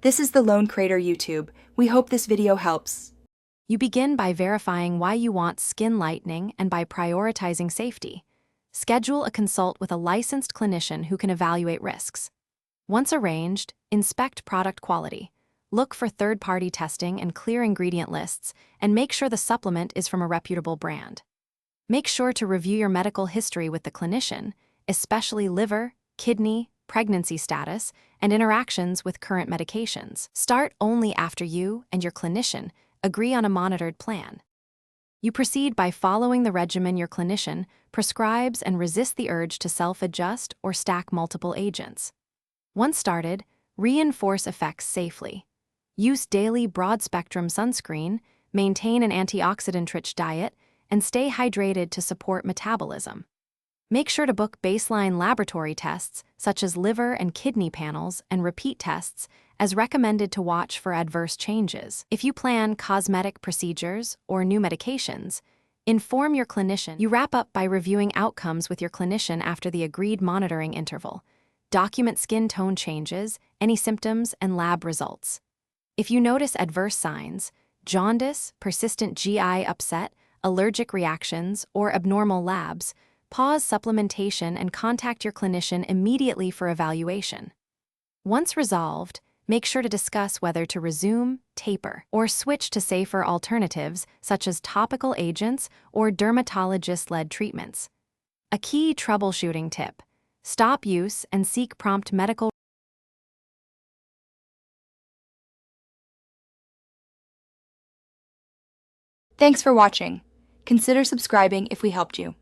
This is the Lone Crater YouTube. We hope this video helps. You begin by verifying why you want skin lightening and by prioritizing safety. Schedule a consult with a licensed clinician who can evaluate risks. Once arranged, inspect product quality. Look for third-party testing and clear ingredient lists, and make sure the supplement is from a reputable brand. Make sure to review your medical history with the clinician, especially liver, kidney, pregnancy status, and interactions with current medications. Start only after you and your clinician agree on a monitored plan. You proceed by following the regimen your clinician prescribes and resist the urge to self-adjust or stack multiple agents. Once started, reinforce effects safely. Use daily broad-spectrum sunscreen, maintain an antioxidant-rich diet, and stay hydrated to support metabolism. Make sure to book baseline laboratory tests, such as liver and kidney panels, and repeat tests, as recommended to watch for adverse changes. If you plan cosmetic procedures or new medications, inform your clinician. You wrap up by reviewing outcomes with your clinician after the agreed monitoring interval. Document skin tone changes, any symptoms, and lab results. If you notice adverse signs, jaundice, persistent GI upset, allergic reactions, or abnormal labs, pause supplementation and contact your clinician immediately for evaluation. Once resolved, make sure to discuss whether to resume, taper, or switch to safer alternatives such as topical agents or dermatologist-led treatments. A key troubleshooting tip: stop use and seek prompt medical. Thanks for watching. Consider subscribing if we helped you.